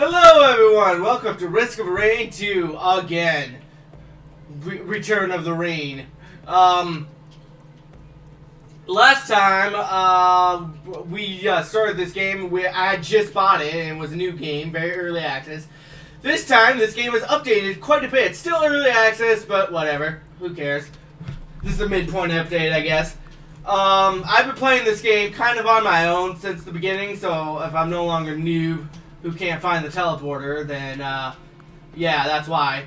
Hello everyone, welcome to Risk of Rain 2 again. Return of the Rain. Last time we started this game, I had just bought it and it was a new game, very early access. This time this game was updated quite a bit. Still early access, but whatever. Who cares? This is a midpoint update, I guess. I've been playing this game kind of on my own since the beginning, so if I'm no longer noob who can't find the teleporter, then yeah, that's why.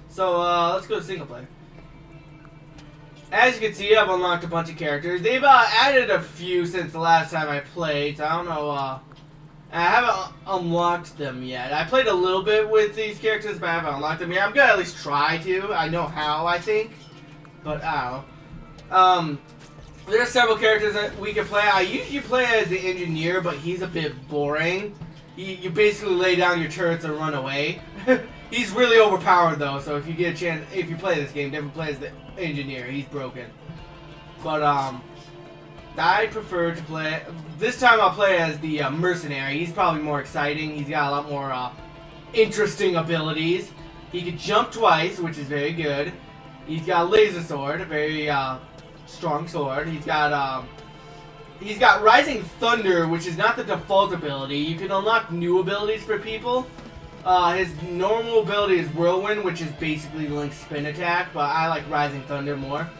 So let's go to single player. As you can see, I've unlocked a bunch of characters. They've added a few since the last time I played, so I don't know, I haven't unlocked them yet. I played a little bit with these characters, but I haven't unlocked them yet. I'm gonna at least try to. I know how, I think, but I don't know. There are several characters that we can play. I usually play as the engineer, but he's a bit boring. You basically lay down your turrets and run away. He's really overpowered though, so if you get a chance, if you play this game, definitely play as the engineer. He's broken. But I prefer to play. This time I'll play as the mercenary. He's probably more exciting. He's got a lot more interesting abilities. He can jump twice, which is very good. He's got a laser sword, a very strong sword. He's got Rising Thunder, which is not the default ability. You can unlock new abilities for people. His normal ability is Whirlwind, which is basically Link's spin attack, but I like Rising Thunder more.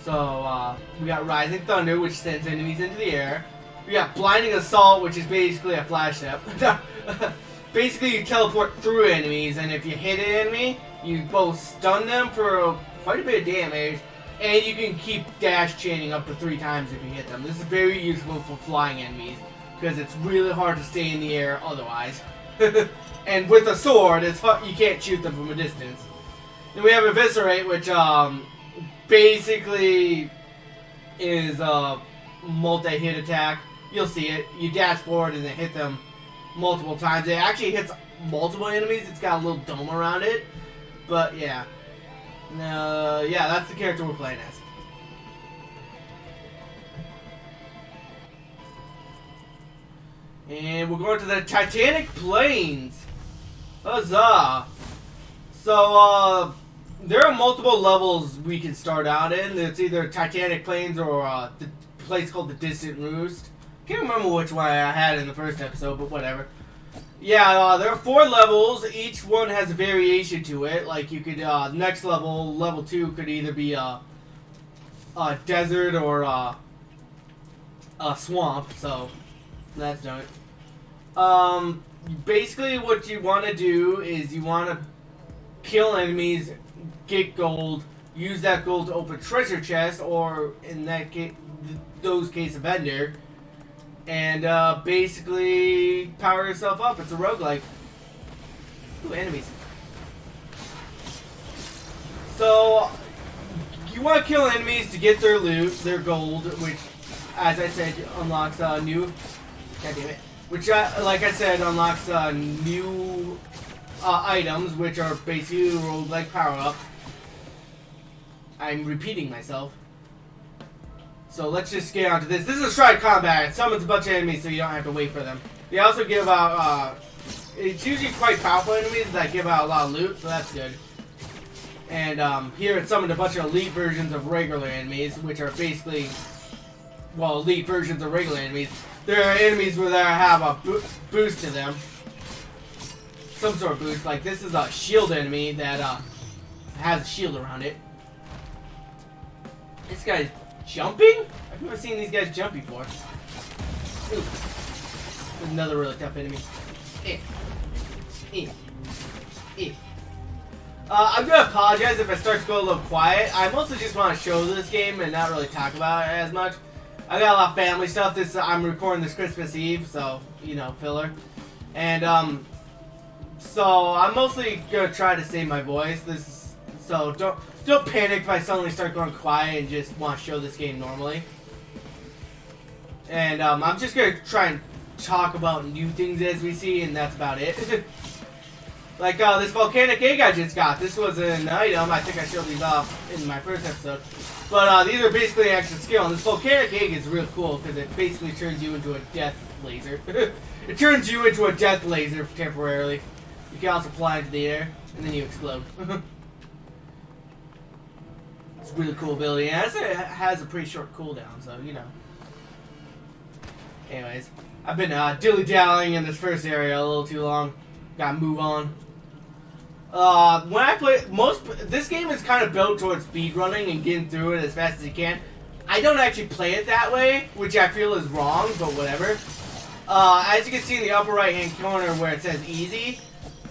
So we got Rising Thunder, which sends enemies into the air. We got Blinding Assault, which is basically a flash step. Basically, you teleport through enemies, and if you hit an enemy, you both stun them for quite a bit of damage. And you can keep dash chaining up to 3 times if you hit them. This is very useful for flying enemies, because it's really hard to stay in the air otherwise. And with a sword, it's you can't shoot them from a distance. Then we have Eviscerate, which basically is a multi-hit attack. You'll see it. You dash forward and then hit them multiple times. It actually hits multiple enemies. It's got a little dome around it. But yeah. Yeah, that's the character we're playing as. And we're going to the Titanic Plains. Huzzah! So, there are multiple levels we can start out in. It's either Titanic Plains or the place called the Distant Roost. Can't remember which one I had in the first episode, but whatever. Yeah, there are 4 levels. Each one has a variation to it. Like you could, next level, level 2, could either be a desert or a swamp. So that's done. Basically, what you want to do is you want to kill enemies, get gold, use that gold to open treasure chests, or in that case, those case, a vendor. And basically power yourself up. It's a roguelike. Ooh, enemies. So you want to kill enemies to get their loot, their gold, which, as I said, unlocks new. God damn it. Which, like I said, unlocks new items, which are basically roguelike power up. I'm repeating myself. So let's just get on to this. This is a strike combat. It summons a bunch of enemies so you don't have to wait for them. They also give out, it's usually quite powerful enemies that give out a lot of loot, so that's good. And here it summoned a bunch of elite versions of regular enemies, which are basically, well, elite versions of regular enemies. There are enemies where they have a boost to them. Some sort of boost. Like this is a shield enemy that has a shield around it. This guy's jumping? I've never seen these guys jump before. Ooh. There's another really tough enemy. I'm gonna apologize if I start to go a little quiet. I mostly just want to show this game and not really talk about it as much. I got a lot of family stuff. I'm recording this Christmas Eve, so you know, filler. And so I'm mostly gonna try to save my voice. So don't panic if I suddenly start going quiet and just want to show this game normally. And I'm just going to try and talk about new things as we see, and that's about it. Like this volcanic egg I just got. This was an item. I think I showed these off in my first episode. But these are basically extra skill. And this volcanic egg is real cool because it basically turns you into a death laser. It turns you into a death laser temporarily. You can also fly into the air, and then you explode. It's a really cool ability, and it has a pretty short cooldown, so, you know. Anyways, I've been dilly-dallying in this first area a little too long. Gotta move on. When I play, this game is kind of built towards speedrunning and getting through it as fast as you can. I don't actually play it that way, which I feel is wrong, but whatever. As you can see in the upper right-hand corner where it says easy,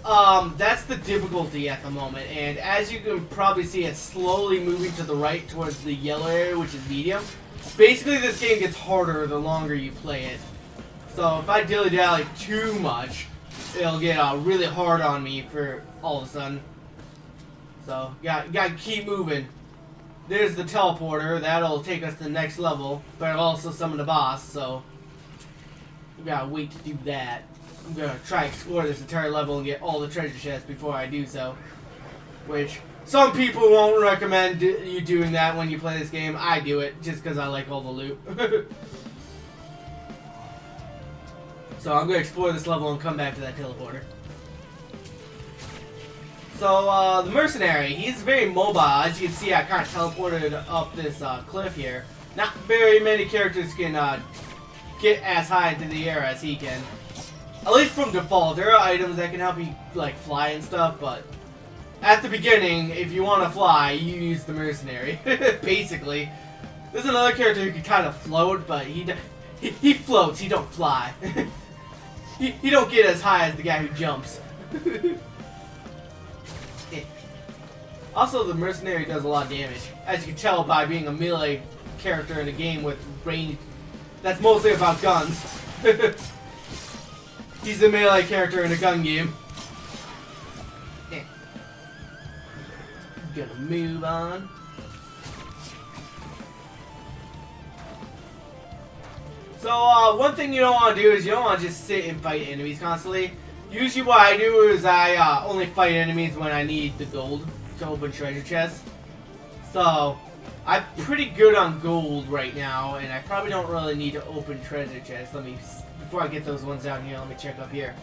that's the difficulty at the moment. And as you can probably see, it's slowly moving to the right towards the yellow area, which is medium. Basically, this game gets harder the longer you play it. So if I dilly-dally too much, it'll get really hard on me for all of a sudden. So, gotta keep moving. There's the teleporter. That'll take us to the next level, but it'll also summon the boss, so we gotta wait to do that. I'm gonna try to explore this entire level and get all the treasure chests before I do so. Which, some people won't recommend you doing that when you play this game. I do it, just because I like all the loot. So I'm gonna explore this level and come back to that teleporter. So, the mercenary, he's very mobile. As you can see, I kind of teleported up this cliff here. Not very many characters can get as high into the air as he can. At least from default. There are items that can help you like fly and stuff, but at the beginning, if you want to fly, you use the mercenary. Basically. There's another character who can kind of float, but he floats, he don't fly. he don't get as high as the guy who jumps. Also, the mercenary does a lot of damage, as you can tell by being a melee character in a game with range that's mostly about guns. He's the melee character in a gun game. Gonna move on. So, one thing you don't want to do is you don't want to just sit and fight enemies constantly. Usually what I do is I only fight enemies when I need the gold to open treasure chests. So, I'm pretty good on gold right now, and I probably don't really need to open treasure chests. Before I get those ones down here, let me check up here.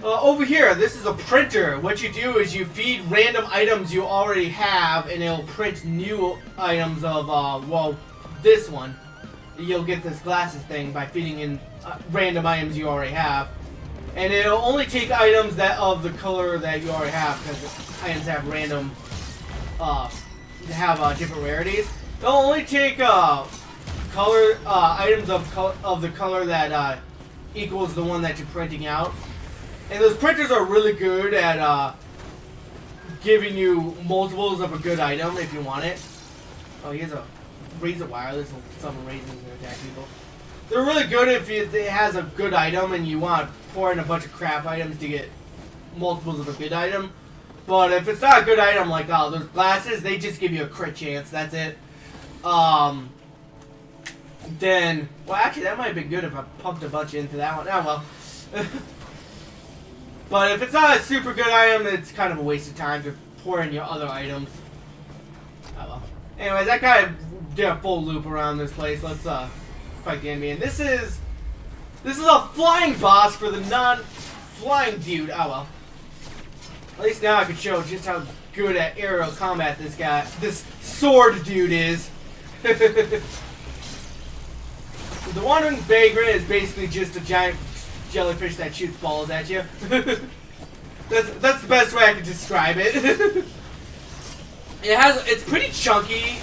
Over here, this is a printer. What you do is you feed random items you already have, and it'll print new items of, well, this one. You'll get this glasses thing by feeding in random items you already have. And it'll only take items that of the color that you already have, because items have random, different rarities. It'll only take color items of the color that equals the one that you're printing out. And those printers are really good at giving you multiples of a good item if you want it. Oh, here's a razor wire. This will summon razors and attack people. They're really good if it has a good item and you want to pour in a bunch of crap items to get multiples of a good item. But if it's not a good item like those glasses, they just give you a crit chance. That's it. Then, well, actually, that might have been good if I pumped a bunch into that one. Oh, well. But if it's not a super good item, it's kind of a waste of time to pour in your other items. Oh, well. Anyways, that kind of did a full loop around this place. Let's, fight the enemy. And this is a flying boss for the non-flying dude. Oh, well. At least now I can show just how good at aerial combat this sword dude is. The Wandering Vagrant is basically just a giant jellyfish that shoots balls at you. That's the best way I can describe it. It's pretty chunky.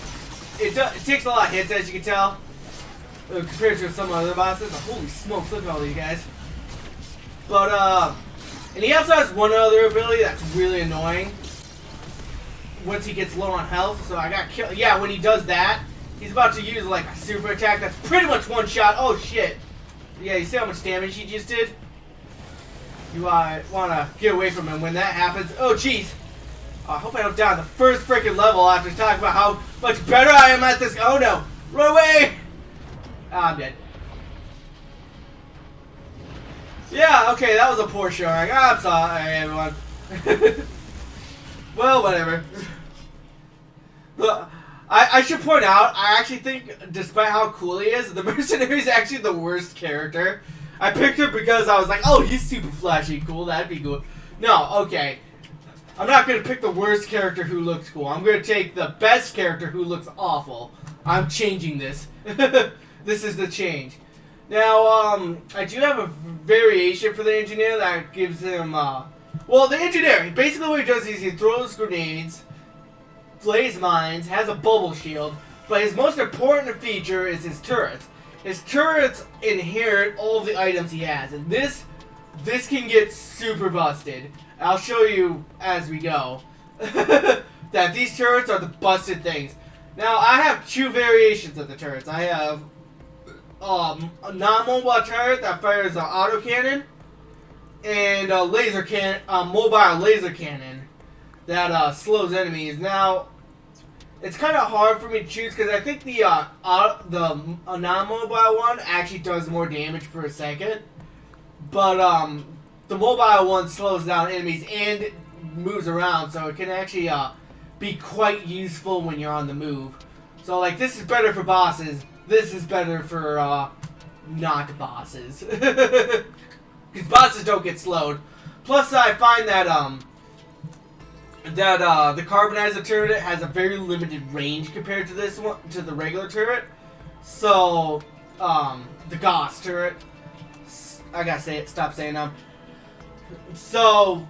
It takes a lot of hits, as you can tell, compared to some other bosses. Holy smokes, look at all these guys. But and he also has one other ability that's really annoying. Once he gets low on health, so I got killed. Yeah, when he does that, he's about to use like a super attack that's pretty much one shot. Oh shit. Yeah, you see how much damage he just did? You want to get away from him when that happens. Oh jeez. I hope I don't die on the first freaking level after talking about how much better I am at this. Oh no. Run away. I'm dead. Yeah, okay, that was a poor showing. I'm sorry, everyone. Well, whatever. Look, I should point out, I actually think, despite how cool he is, the Mercenary is actually the worst character. I picked him because I was like, oh, he's super flashy, cool, that'd be good. No, okay. I'm not going to pick the worst character who looks cool. I'm going to take the best character who looks awful. I'm changing this. This is the change. Now, I do have a variation for the Engineer that gives him, well, the Engineer, basically what he does is he throws grenades, plays mines, has a bubble shield, but his most important feature is his turrets. His turrets inherit all of the items he has, and this can get super busted. I'll show you as we go that these turrets are the busted things. Now, I have two variations of the turrets. I have a non-mobile turret that fires an autocannon, and a laser cannon, mobile laser cannon that slows enemies. Now, it's kind of hard for me to choose because I think the non-mobile one actually does more damage per second, but the mobile one slows down enemies and moves around, so it can actually be quite useful when you're on the move. So, like, this is better for bosses. This is better for not bosses, because bosses don't get slowed. Plus, I find that the Carbonizer turret has a very limited range compared to this one, to the regular turret. So, the Gauss turret, I gotta say it, stop saying them. So,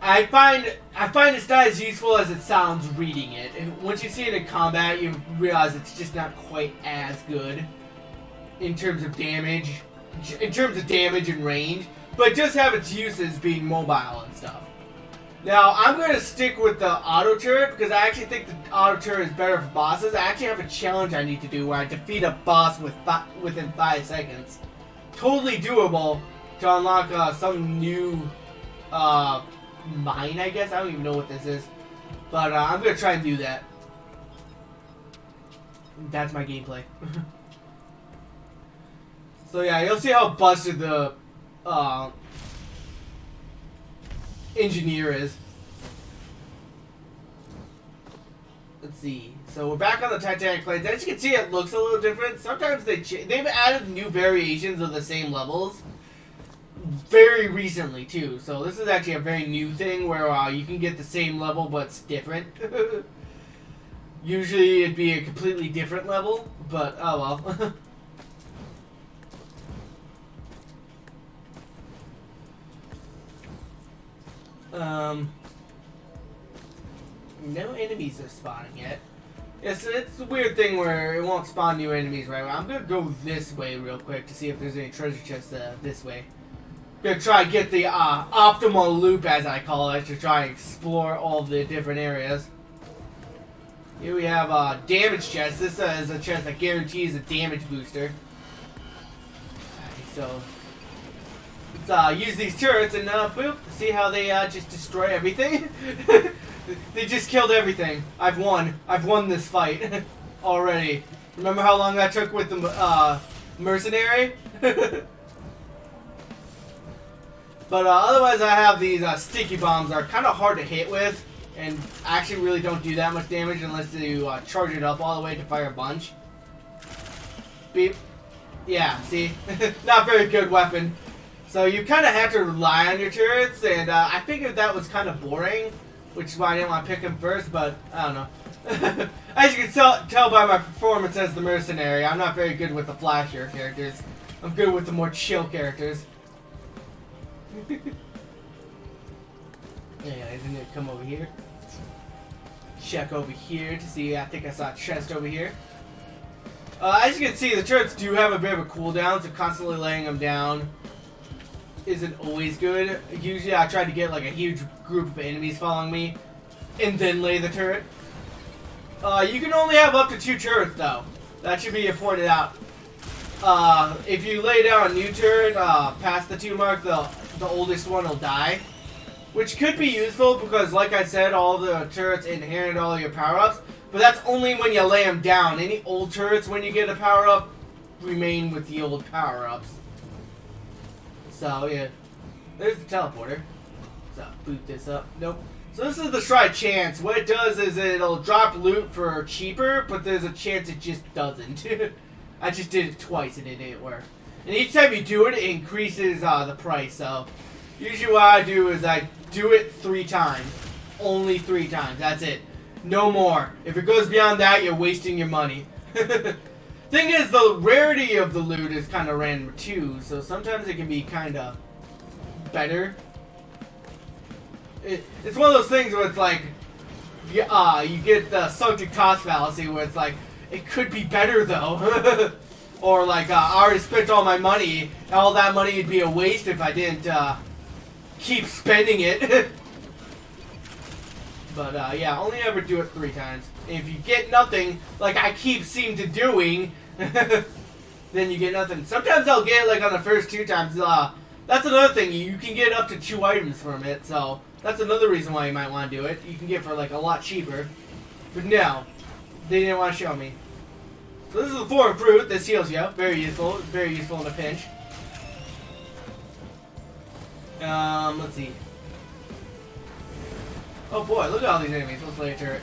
I find it's not as useful as it sounds reading it. And once you see it in combat, you realize it's just not quite as good in terms of damage, and range. But it does have its uses being mobile and stuff. Now, I'm going to stick with the auto turret because I actually think the auto turret is better for bosses. I actually have a challenge I need to do where I defeat a boss within 5 seconds. Totally doable to unlock some new mine, I guess. I don't even know what this is. But I'm going to try and do that. That's my gameplay. So yeah, you'll see how busted the Engineer is. Let's see. So we're back on the Titanic plains. As you can see, it looks a little different. Sometimes they've added new variations of the same levels very recently too. So this is actually a very new thing where you can get the same level but it's different. Usually it'd be a completely different level, but oh well. No enemies are spawning yet. It's a weird thing where it won't spawn new enemies right away. I'm gonna go this way real quick to see if there's any treasure chests this way. I'm gonna try and get the optimal loop, as I call it, to try and explore all the different areas. Here we have a damage chest. This is a chest that guarantees a damage booster. Alright, so let's use these turrets and boop, see how they just destroy everything. They just killed everything. I've won. I've won this fight already. Remember how long that took with the Mercenary? But otherwise, I have these sticky bombs that are kind of hard to hit with, and actually really don't do that much damage unless you charge it up all the way to fire a bunch. Beep. Yeah, see? Not very good weapon. So you kind of have to rely on your turrets, and I figured that was kind of boring, which is why I didn't want to pick him first, but I don't know. As you can tell by my performance as the Mercenary, I'm not very good with the flashier characters. I'm good with the more chill characters. Yeah, isn't it come over here? Check over here to see, I think I saw a chest over here. As you can see, the turrets do have a bit of a cooldown, so constantly laying them down isn't always good. Usually I try to get like a huge group of enemies following me and then lay the turret. You can only have up to 2 turrets though. That should be pointed out. If you lay down a new turret past the 2 mark, the oldest one will die. Which could be useful because, like I said, all the turrets inherit all your power-ups. But that's only when you lay them down. Any old turrets, when you get a power-up, remain with the old power-ups. So, yeah. There's the teleporter. So, boot this up. Nope. So this is the Stride Chance. What it does is it'll drop loot for cheaper, but there's a chance it just doesn't. I just did it twice and it didn't work. And each time you do it, it increases the price. So usually what I do is I do it 3 times. Only 3 times. That's it. No more. If it goes beyond that, you're wasting your money. Thing is, the rarity of the loot is kind of random too. So sometimes it can be kind of better. It's one of those things where it's like, you get the sunken cost fallacy where it's like, it could be better though. Or like, I already spent all my money, and all that money would be a waste if I didn't keep spending it. But yeah, only ever do it 3 times. If you get nothing, like I keep seem to doing, then you get nothing. Sometimes I'll get like on the first 2 times. That's another thing. You can get up to 2 items from it, so that's another reason why you might want to do it. You can get for like a lot cheaper. But no, they didn't want to show me. So this is the foreign fruit. This heals you. Very useful. Very useful in a pinch. Let's see. Oh boy, look at all these enemies. Let's lay a turret.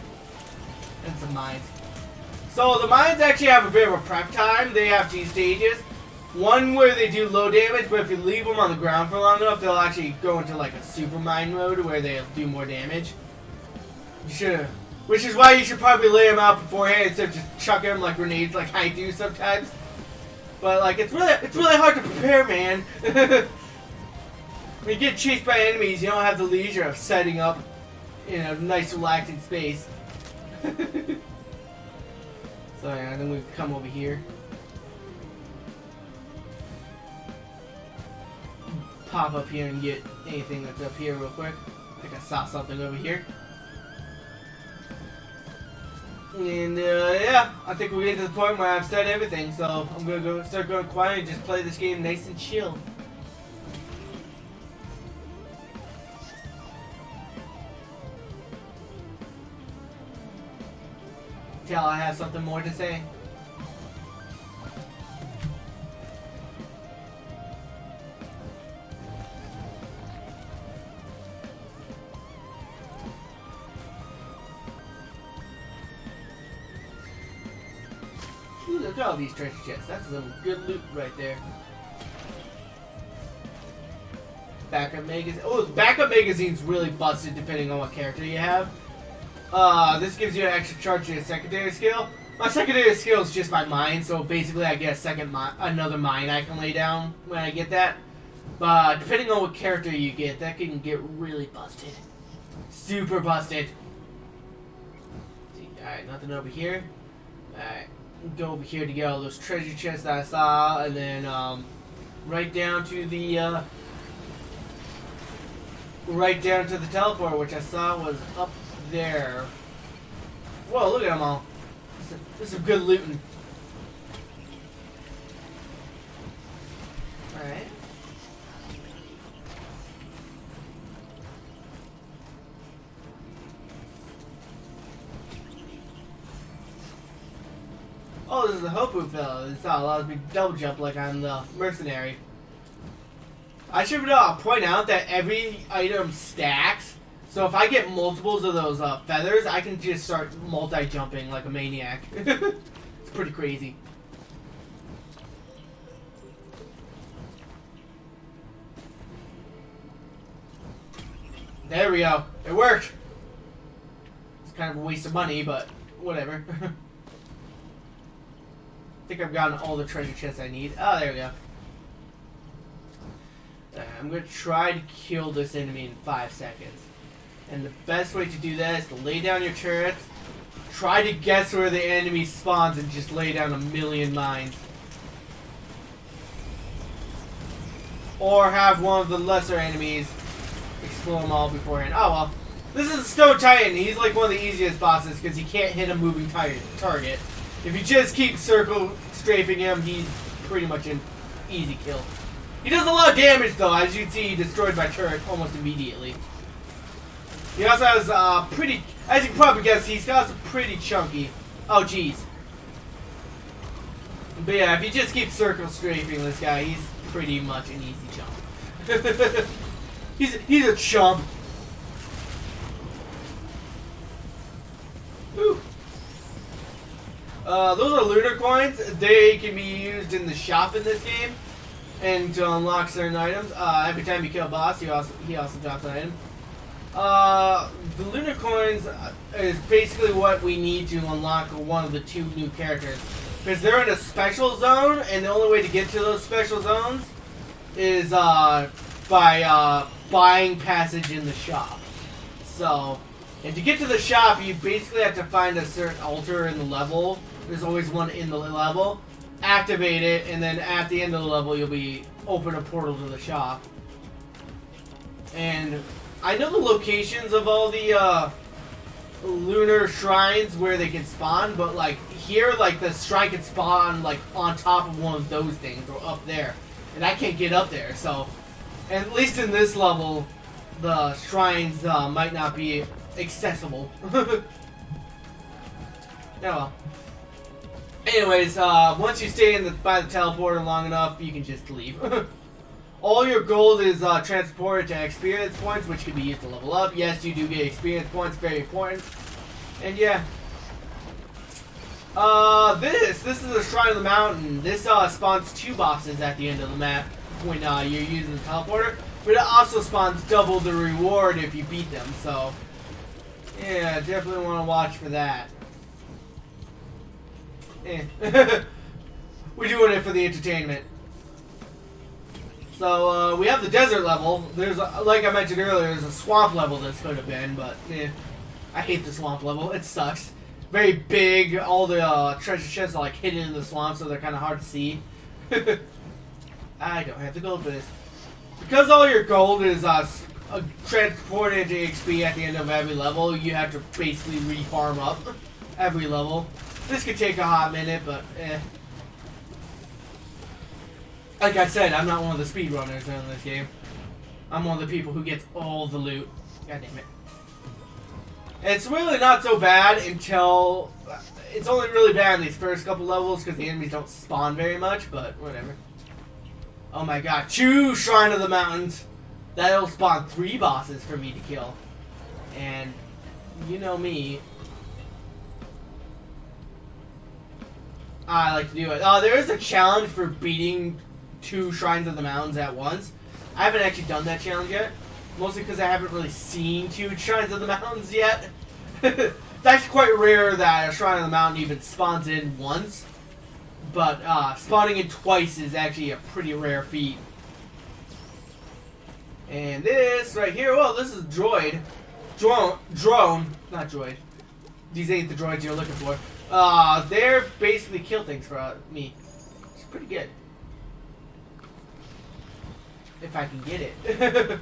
And some mines. So the mines actually have a bit of a prep time. They have 2 stages. One where they do low damage, but if you leave them on the ground for long enough, they'll actually go into like a super mine mode where they'll do more damage. You should, which is why you should probably lay them out beforehand instead of just chucking them like grenades, like I do sometimes. But like it's really hard to prepare, man. When you get chased by enemies, you don't have the leisure of setting up in a nice, relaxing space. So yeah, then we come over here. Pop up here and get anything that's up here real quick. I think I saw something over here. And yeah, I think we're getting to the point where I've said everything, so I'm gonna start going quiet and just play this game nice and chill. Till I have something more to say. Ooh, look at all these treasure chests. That's some good loot right there. Backup magazine. Oh, backup magazine's really busted depending on what character you have. This gives you an extra charge to your secondary skill. My secondary skill is just my mine, so basically I get another mine I can lay down when I get that. But depending on what character you get, that can get really busted. Super busted. Alright, nothing over here. Alright, go over here to get all those treasure chests that I saw, and then right down to the teleport, which I saw was up there. Whoa, look at them all. This is some good looting. Alright. Oh, this is the Hopu fellow. This allows me to double jump like I'm the mercenary. I should point out that every item stacks. So if I get multiples of those feathers, I can just start multi-jumping like a maniac. It's pretty crazy. There we go. It worked. It's kind of a waste of money, but whatever. I think I've gotten all the treasure chests I need. Oh, there we go. I'm going to try to kill this enemy in 5 seconds. And the best way to do that is to lay down your turrets, try to guess where the enemy spawns, and just lay down a million mines. Or have one of the lesser enemies explode them all beforehand. Oh well. This is a Stone Titan. He's like one of the easiest bosses because he can't hit a moving target. If you just keep circle strafing him, he's pretty much an easy kill. He does a lot of damage though. As you can see, he destroyed my turret almost immediately. He also has pretty, as you can probably guess, he's got some pretty chunky. Oh jeez. But yeah, if you just keep circle strafing this guy, he's pretty much an easy chump. he's a chump. Whew. Those are lunar coins. They can be used in the shop in this game, and to unlock certain items. Every time you kill a boss, he also drops an item. The lunar coins is basically what we need to unlock one of the 2 new characters, because they're in a special zone, and the only way to get to those special zones is by buying passage in the shop. So, and to get to the shop, you basically have to find a certain altar in the level. There's always one in the level. Activate it, and then at the end of the level, you'll be open a portal to the shop. And I know the locations of all the lunar shrines where they can spawn, but like here, like the shrine can spawn like on top of one of those things or up there, and I can't get up there. So, at least in this level, the shrines might not be accessible. Oh well. Anyways, once you stay by the teleporter long enough, you can just leave. All your gold is transported to experience points, which can be used to level up. Yes, you do get experience points, very important. And yeah. This is the Shrine of the Mountain. This spawns 2 bosses at the end of the map when you're using the teleporter. But it also spawns double the reward if you beat them, so yeah, definitely want to watch for that. We're doing it for the entertainment. So, we have the desert level. There's, like I mentioned earlier, there's a swamp level this could have been, but, I hate the swamp level. It sucks. Very big. All the treasure chests are, like, hidden in the swamp, so they're kind of hard to see. I don't have the gold for this. Because all your gold is transported to XP at the end of every level, you have to basically re-farm up every level. This could take a hot minute, but like I said, I'm not one of the speedrunners in this game. I'm one of the people who gets all the loot. God damn it. It's really not so bad until... It's only really bad in these first couple levels because the enemies don't spawn very much, but whatever. Oh my god, 2 Shrine of the Mountains. That'll spawn 3 bosses for me to kill. And you know me. I like to do it. There is a challenge for beating 2 Shrines of the Mountains at once. I haven't actually done that challenge yet. Mostly because I haven't really seen 2 Shrines of the Mountains yet. It's actually quite rare that a Shrine of the Mountain even spawns in once. But spawning in twice is actually a pretty rare feat. And this right here, well, this is Droid. Drone, not Droid. These ain't the droids you're looking for. They're basically kill things for me. It's pretty good. If I can get it.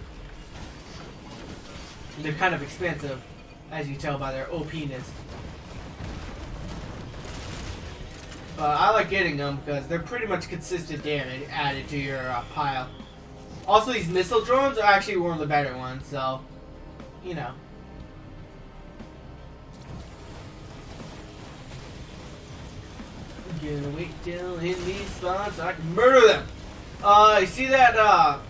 They're kind of expensive, as you tell by their OP-ness. But I like getting them because they're pretty much consistent damage added to your pile. Also, these missile drones are actually one of the better ones, so, you know. I'm gonna wait till in these spots so I can murder them. You see that,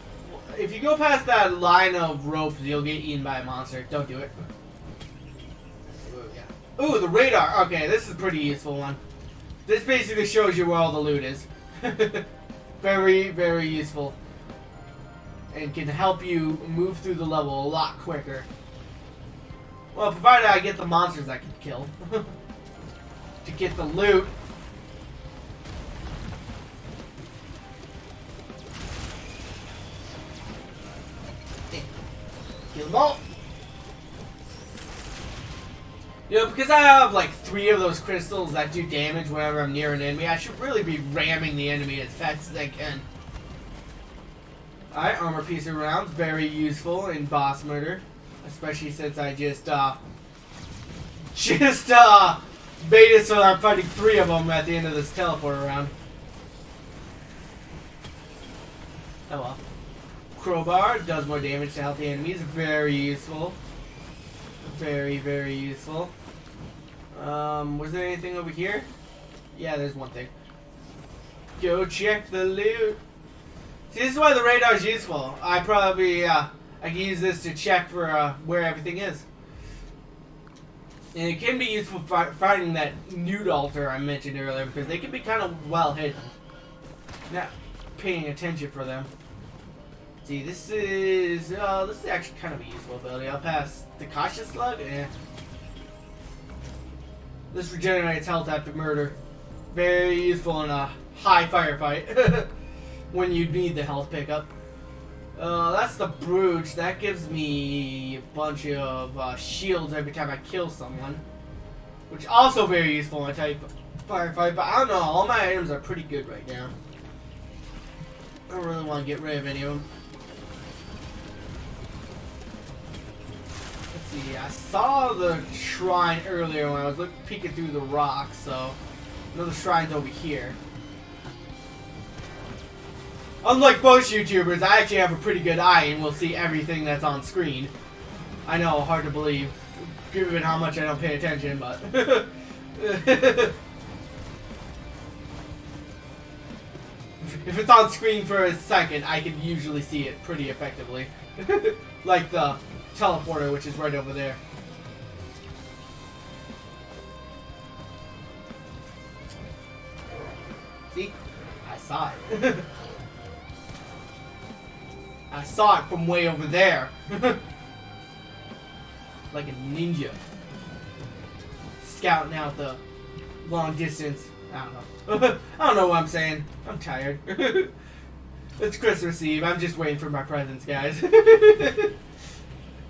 if you go past that line of ropes, you'll get eaten by a monster. Don't do it. Ooh, the radar. Okay, this is a pretty useful one. This basically shows you where all the loot is. Very, very useful. And can help you move through the level a lot quicker. Well, provided I get the monsters I can kill. To get the loot. Kill them all. You know, because I have like 3 of those crystals that do damage whenever I'm near an enemy, I should really be ramming the enemy as fast as I can. Alright, armor piercer rounds, very useful in boss murder. Especially since I just made it so I'm fighting 3 of them at the end of this teleporter round. Oh well. Crowbar does more damage to healthy enemies, very useful. Very, very useful. Was there anything over here? Yeah, there's one thing. Go check the loot. See, this is why the radar is useful. I probably, I can use this to check for, where everything is. And it can be useful finding that nude altar I mentioned earlier because they can be kind of well hidden. Not paying attention for them. See, this is actually kind of a useful ability. I'll pass the cautious slug. This regenerates health after murder. Very useful in a high firefight when you need the health pickup. That's the brooch. That gives me a bunch of shields every time I kill someone, which also very useful in a type firefight. But I don't know. All my items are pretty good right now. I don't really want to get rid of any of them. Let's see. I saw the shrine earlier when I was peeking through the rocks, so I know the shrine's over here. Unlike most YouTubers, I actually have a pretty good eye and will see everything that's on screen. I know, hard to believe, given how much I don't pay attention, but... If it's on screen for a second, I can usually see it pretty effectively. Like the teleporter, which is right over there. See? I saw it. I saw it from way over there. Like a ninja. Scouting out the long distance. I don't know. I don't know what I'm saying. I'm tired. It's Christmas Eve. I'm just waiting for my presents, guys.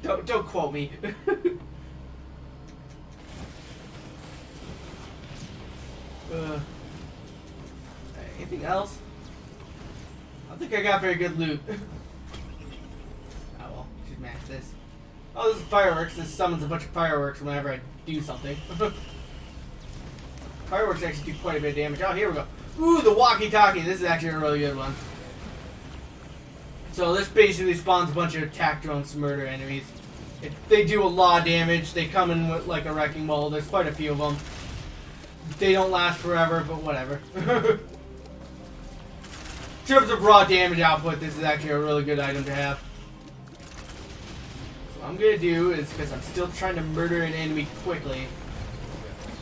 Don't quote me. Anything else? I think I got very good loot. Oh well, just max this. Oh, this is fireworks. This summons a bunch of fireworks whenever I do something. Fireworks actually do quite a bit of damage. Oh, here we go. Ooh, the walkie-talkie. This is actually a really good one. So this basically spawns a bunch of attack drones to murder enemies. They do a lot of damage. They come in with like a wrecking ball. There's quite a few of them. They don't last forever, but whatever. In terms of raw damage output, this is actually a really good item to have. So what I'm going to do is, because I'm still trying to murder an enemy quickly,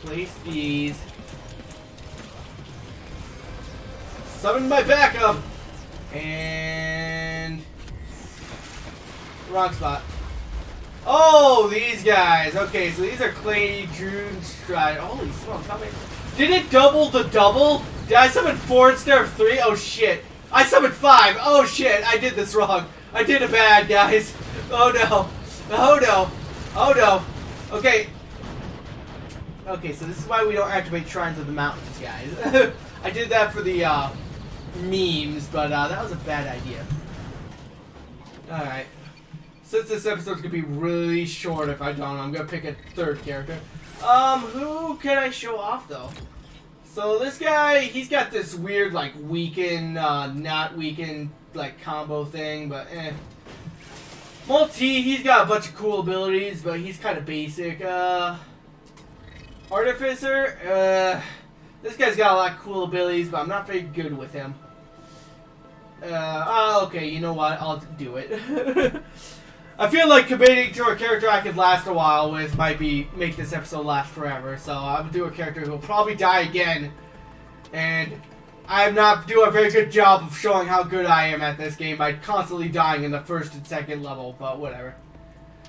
place these. Summon my backup! And... wrong spot. Oh, these guys. Okay, so these are Clay, Drune, Stride. Holy smokes, how many? Did it double the double? Did I summon 4 instead of 3? Oh shit. I summoned 5. Oh shit, I did this wrong. I did it bad, guys. Oh no. Oh no. Oh no. Okay. Okay, so this is why we don't activate Shrines of the Mountains, guys. I did that for the memes, but that was a bad idea. Alright. Since this episode's gonna be really short if I don't, I'm gonna pick a third character. Who can I show off though? So this guy, he's got this weird like weaken, not weaken like combo thing, but eh. Multi, he's got a bunch of cool abilities, but he's kind of basic. Artificer, this guy's got a lot of cool abilities, but I'm not very good with him. Okay, you know what? I'll do it. I feel like committing to a character I could last a while with might make this episode last forever, so I'm gonna do a character who will probably die again, and I'm not doing a very good job of showing how good I am at this game by constantly dying in the first and second level, but whatever.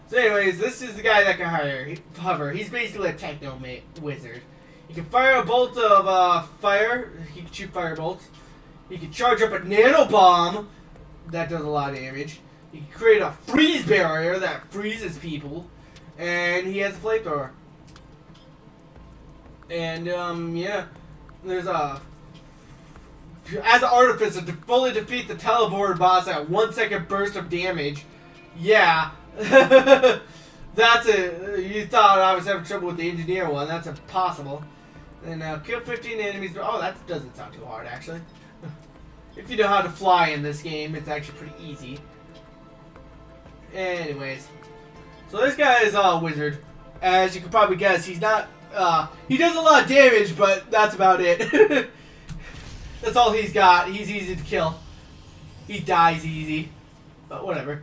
So anyways, this is the guy that can hover. He's basically a techno wizard. He can fire a bolt of fire. He can shoot fire bolts. He can charge up a nano bomb. That does a lot of damage. He can create a freeze barrier that freezes people. And he has a flamethrower. And, yeah. There's a... As an artificer, to fully defeat the teleporter boss at 1 second burst of damage. Yeah. That's it. You thought I was having trouble with the engineer one. That's impossible. And kill 15 enemies. Oh, that doesn't sound too hard, actually. If you know how to fly in this game, it's actually pretty easy. Anyways. So this guy is a wizard. As you can probably guess, he's not... he does a lot of damage, but that's about it. That's all he's got. He's easy to kill. He dies easy. But whatever.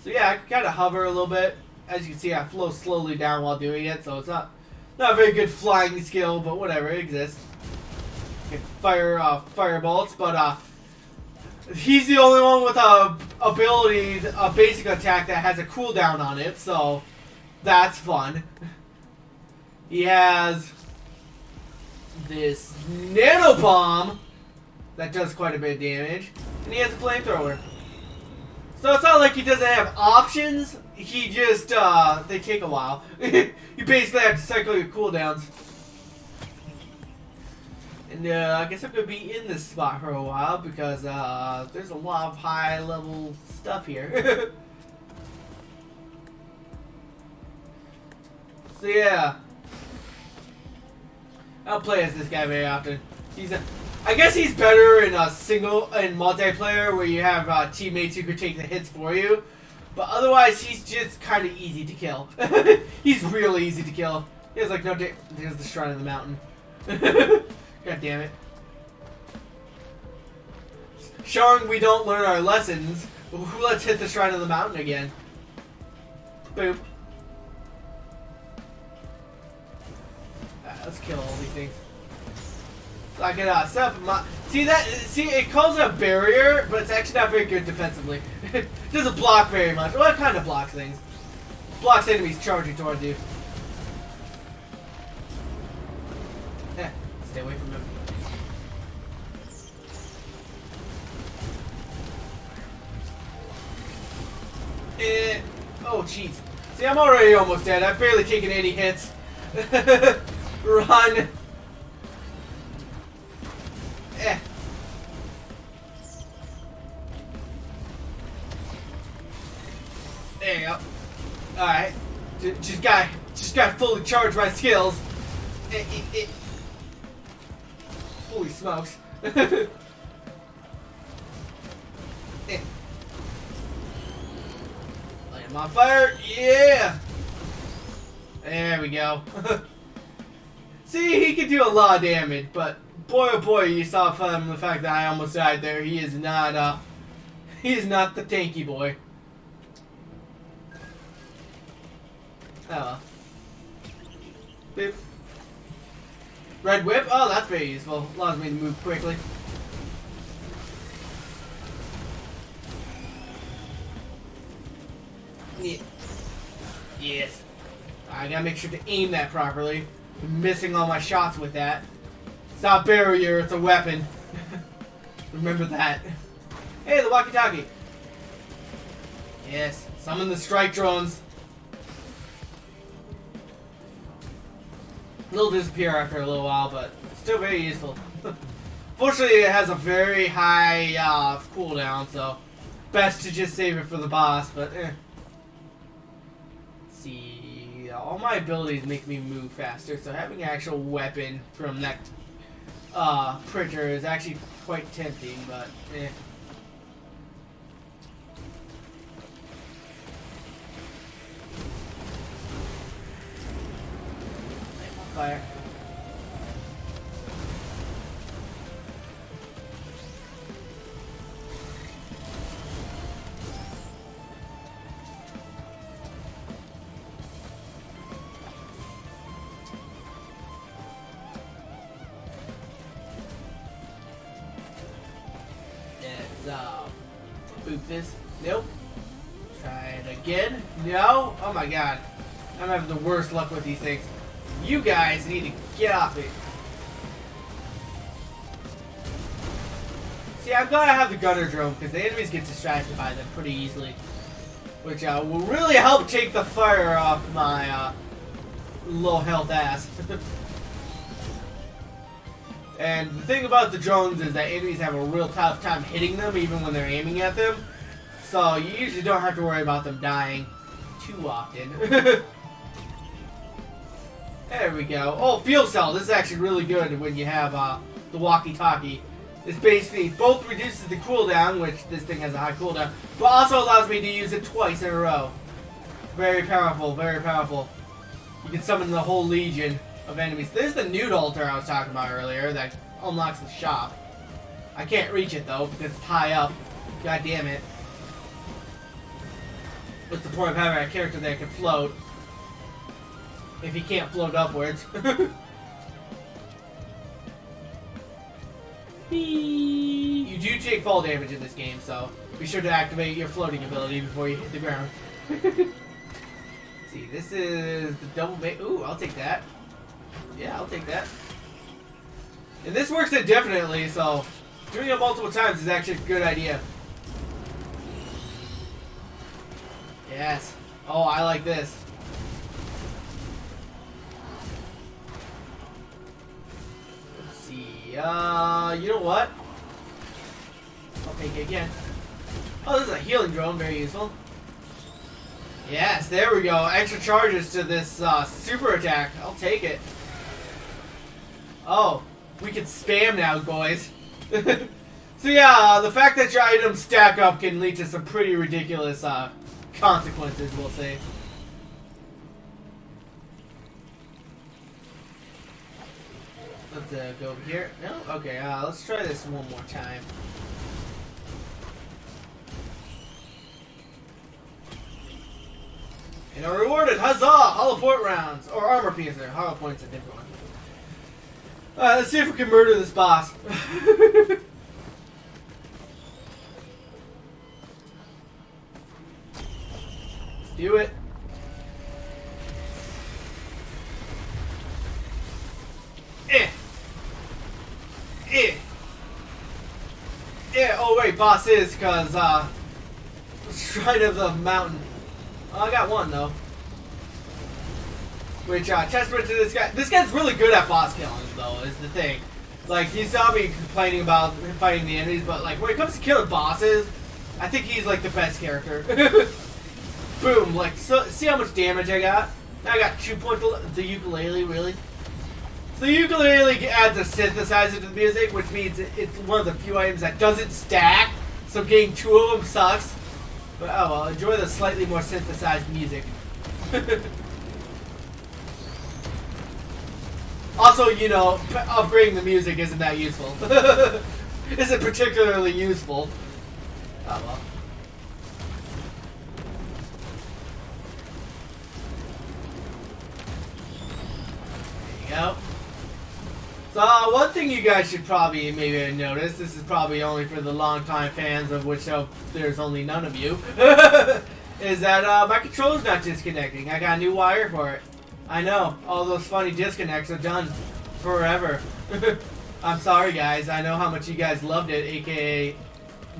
So yeah, I can kind of hover a little bit. as you can see, I flow slowly down while doing it, so it's not a very good flying skill, but whatever, it exists. You can fire fire bolts, but he's the only one with a ability, a basic attack that has a cooldown on it, so that's fun. He has this nano bomb that does quite a bit of damage, and he has a flamethrower. So it's not like he doesn't have options. He just they take a while. You basically have to cycle your cooldowns. And I guess I'm gonna be in this spot for a while because there's a lot of high level stuff here. So yeah, I don't play as this guy very often. I guess he's better in a single and multiplayer where you have teammates who could take the hits for you. But otherwise, he's just kind of easy to kill. He's really easy to kill. He has like no. There's the Shrine of the Mountain. God damn it. Showing we don't learn our lessons. Let's hit the Shrine of the Mountain again. Boom. Let's kill all these things. So I can set up my... See, it calls it a barrier, but it's actually not very good defensively. It doesn't block very much. Well, it kind of blocks things. Blocks enemies charging towards you. Stay away from him. Oh, jeez. See, I'm already almost dead. I've barely taken any hits. Run. There you go. Alright. Just got fully charge my skills. Holy smokes. Light him on fire. Yeah. There we go. See, he can do a lot of damage, but boy oh boy, you saw from the fact that I almost died there. He is not the tanky boy. Oh well. Boop. Red whip? Oh, that's very useful. Allows me to move quickly. Yeah. Yes. I gotta make sure to aim that properly. I'm missing all my shots with that. It's not a barrier, it's a weapon. Remember that. Hey, the walkie-talkie. Yes. Summon the strike drones. They'll disappear after a little while, but still very useful. Fortunately, it has a very high cooldown, so best to just save it for the boss, but eh. Let's see, all my abilities make me move faster, so having an actual weapon from that printer is actually quite tempting, but eh. Fire. Let's boot this. Nope. Try it again. No. Oh my god. I'm having the worst luck with these things. You guys need to get off me. See, I'm glad I have the gunner drone because the enemies get distracted by them pretty easily, which will really help take the fire off my low health ass. And the thing about the drones is that enemies have a real tough time hitting them even when they're aiming at them, so you usually don't have to worry about them dying too often. There we go. Oh, fuel cell. This is actually really good when you have the walkie-talkie. This basically both reduces the cooldown, which this thing has a high cooldown, but also allows me to use it twice in a row. Very powerful, very powerful. You can summon the whole legion of enemies. There's the nude altar I was talking about earlier that unlocks the shop. I can't reach it though because it's high up. God damn it. What's the point of having a character that can float if he can't float upwards? You do take fall damage in this game, so be sure to activate your floating ability before you hit the ground. Let's see, this is the double bait. Ooh, I'll take that. Yeah, I'll take that. And this works indefinitely, so doing it multiple times is actually a good idea. Yes. Oh, I like this. Let's see. You know what? I'll take it again. Oh, this is a healing drone. Very useful. Yes, there we go. Extra charges to this super attack. I'll take it. Oh, we can spam now, boys. So yeah, the fact that your items stack up can lead to some pretty ridiculous consequences, we'll say. Let's go over here. No? Okay, let's try this one more time. And are rewarded, huzzah! Hollow point rounds, or armor piercer. Hollow point's a different one. Let's see if we can murder this boss. Let's do it. Yeah, oh wait, boss is, cause, Shrine of the Mountain. Oh, I got one, though. Which, testament to this guy. This guy's really good at boss killing, though, is the thing. Like, you saw me complaining about fighting the enemies, but, like, when it comes to killing bosses, I think he's, like, the best character. Boom, like, so, see how much damage I got? I got 2 points, the ukulele, really? So the ukulele adds a synthesizer to the music, which means it's one of the few items that doesn't stack, so getting 2 of them sucks. But oh well, enjoy the slightly more synthesized music. Also, you know, upgrading the music isn't that useful. Isn't particularly useful. Oh well. There you go. So, one thing you guys should probably maybe notice, this is probably only for the longtime fans, of which there's only none of you, is that my controller's not disconnecting. I got a new wire for it. I know, all those funny disconnects are done forever. I'm sorry guys, I know how much you guys loved it, aka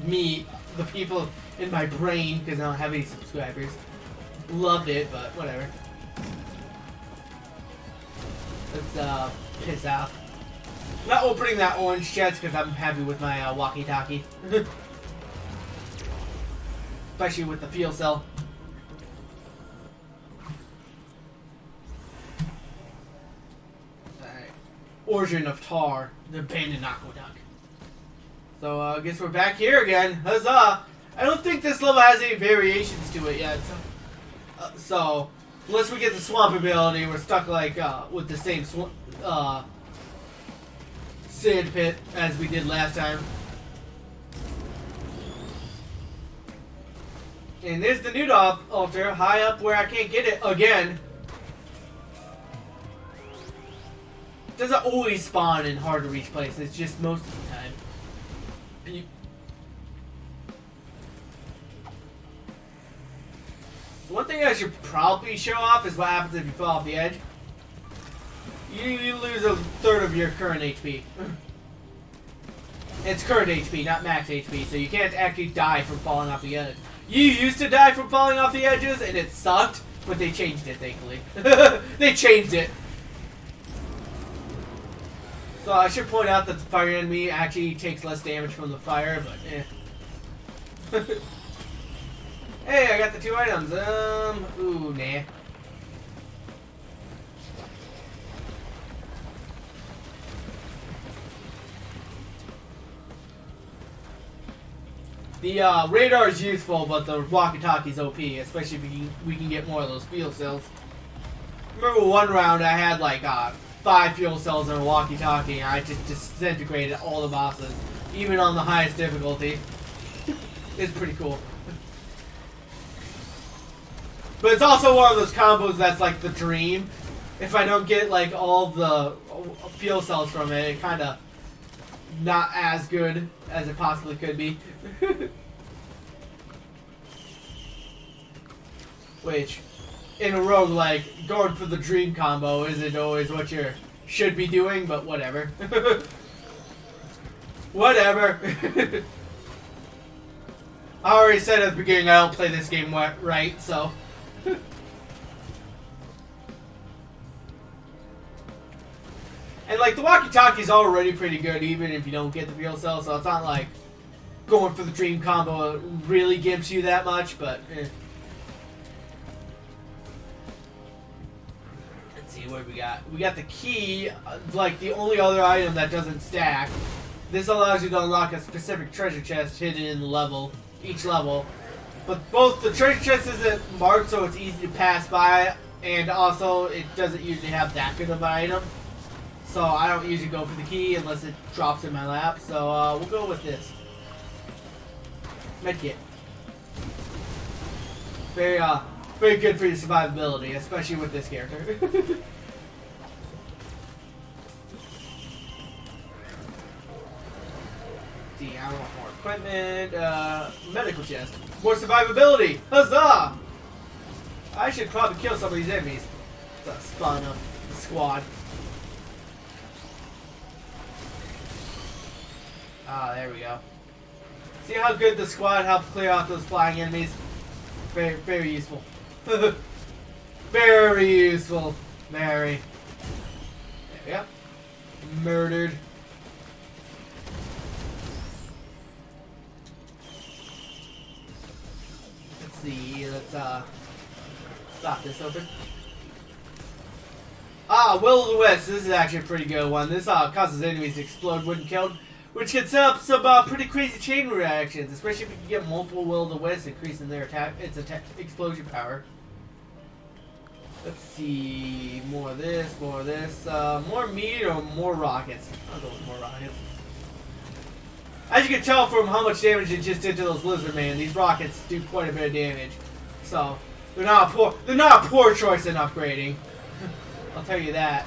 me, the people in my brain, because I don't have any subscribers, loved it, but whatever. Let's piss off. I'm not opening that orange chest because I'm happy with my walkie-talkie. Especially with the fuel cell. Alright. Origin of Tar, the abandoned aqueduct. So I guess we're back here again. Huzzah! I don't think this level has any variations to it yet. So unless we get the swamp ability, we're stuck like with the same sand pit as we did last time. And there's the new altar, high up where I can't get it again. It doesn't always spawn in hard to reach places, just most of the time. One thing I should probably show off is what happens if you fall off the edge. You lose a third of your current HP. It's current HP, not max HP, so you can't actually die from falling off the edge. You used to die from falling off the edges, and it sucked, but they changed it, thankfully. They changed it. So I should point out that the fire enemy actually takes less damage from the fire, but eh. Hey, I got the 2 items. Ooh, nah. The radar is useful, but the walkie-talkie's OP, especially if we can get more of those fuel cells. Remember one round I had like 5 fuel cells and a walkie-talkie, and I just disintegrated all the bosses, even on the highest difficulty. It's pretty cool. But it's also one of those combos that's like the dream. If I don't get like all the fuel cells from it, it kind of not as good as it possibly could be. Which, in a roguelike, going for the dream combo isn't always what you should be doing, but whatever. Whatever. I already said at the beginning I don't play this game right, so. And like the walkie-talkie's already pretty good even if you don't get the fuel cell, so it's not like going for the dream combo really gives you that much, but Let's see what we got. We got the key, like the only other item that doesn't stack. This allows you to unlock a specific treasure chest hidden in the level, each level. But both the treasure chest isn't marked, so it's easy to pass by, and also it doesn't usually have that good of an item. So I don't usually go for the key unless it drops in my lap. So we'll go with this. Medkit. Very very good for your survivability, especially with this character. See, I want more equipment. Medical chest. More survivability. Huzzah! I should probably kill some of these enemies. To spawn up the squad. Ah, there we go. See how good the squad helped clear out those flying enemies? Very, very useful. Very useful. Very. There we go. Murdered. Let's see. Let's stop this open. Ah, Will of the Wisp. This is actually a pretty good one. This causes enemies to explode when killed, which can set up some pretty crazy chain reactions, especially if you can get multiple Will of the Wisps, increasing their explosion power. Let's see, more of this, more of this. More meat or more rockets? I'll go with more rockets. As you can tell from how much damage it just did to those lizard man, these rockets do quite a bit of damage. So they're not a poor choice in upgrading. I'll tell you that.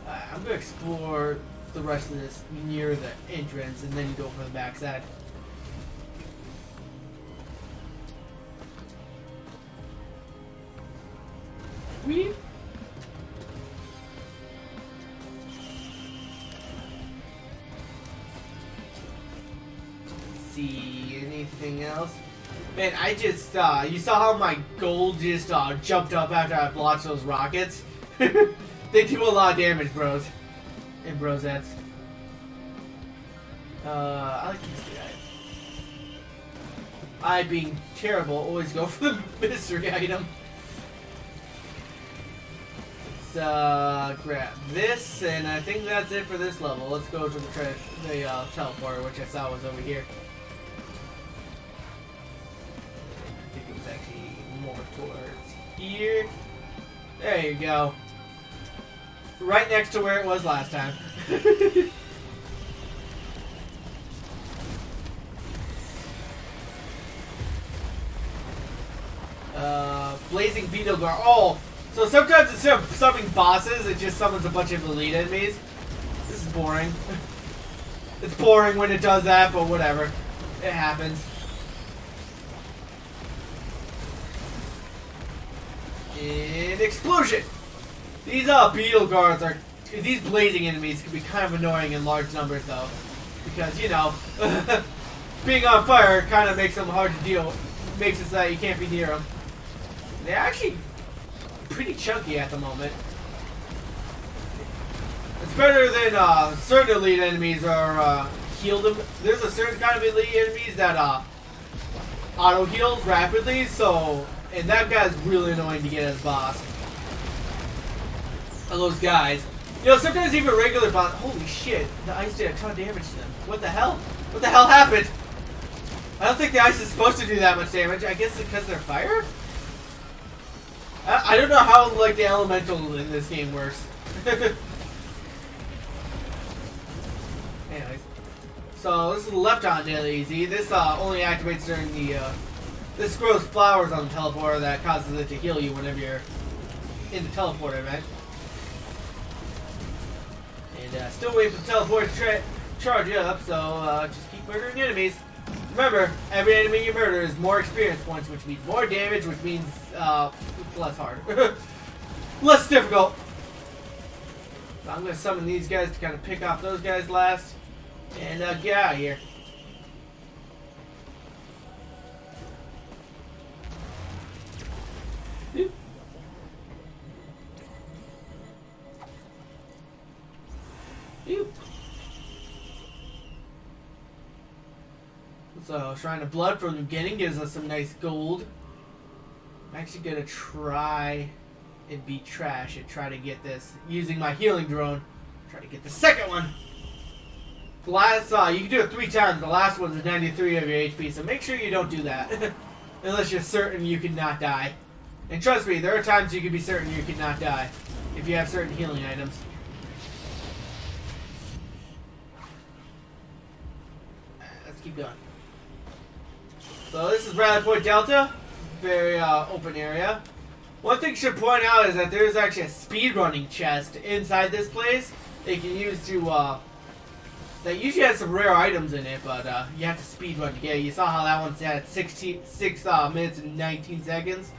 I'm gonna explore the rest of this near the entrance and then go for the backside. Weep. Let's see, anything else? Man, I just, you saw how my gold just jumped up after I blocked those rockets? They do a lot of damage, bros. And brosettes. I like these guys. I, being terrible, always go for the mystery item. Let's grab this, and I think that's it for this level. Let's go to the teleporter, which I saw was over here. I think it was actually more towards here. There you go. Right next to where it was last time. Blazing Beetle Guard. Oh! So sometimes instead of summoning bosses, it just summons a bunch of elite enemies. This is boring. It's boring when it does that, but whatever. It happens. And explosion! These beetle guards are... These blazing enemies can be kind of annoying in large numbers though. Because, you know, being on fire kind of makes them hard to deal with. Makes it so that you can't be near them. They're actually pretty chunky at the moment. It's better than certain elite enemies are healed them. There's a certain kind of elite enemies that auto heals rapidly, so and that guy's really annoying to get as boss. Of those guys. You know, sometimes even regular boss. Holy shit, the ice did a ton of damage to them. What the hell? What the hell happened? I don't think the ice is supposed to do that much damage. I guess it's because they're fire? I don't know how, like, the elemental in this game works. Anyways. So, this is Lepton Daily Easy. This only activates during the This grows flowers on the teleporter that causes it to heal you whenever you're in the teleporter event. And still waiting for the teleporter to charge up, so just keep murdering enemies. Remember, every enemy you murder is more experience points, which means more damage, which means it's less hard. Less difficult. So I'm going to summon these guys to kind of pick off those guys last. And get out of here. So, Shrine of Blood from the beginning gives us some nice gold. I'm actually going to try and beat Trash and try to get this using my healing drone. Try to get the second one. The last, you can do it 3 times. The last one is 93 of your HP, so make sure you don't do that. Unless you're certain you cannot die. And trust me, there are times you can be certain you cannot die if you have certain healing items. Let's keep going. So this is Rally Point Delta, very open area. One thing I should point out is that there's actually a speedrunning chest inside this place that you can use to, that usually has some rare items in it, but you have to speedrun to get it. You saw how that one's at 6 minutes and 19 seconds?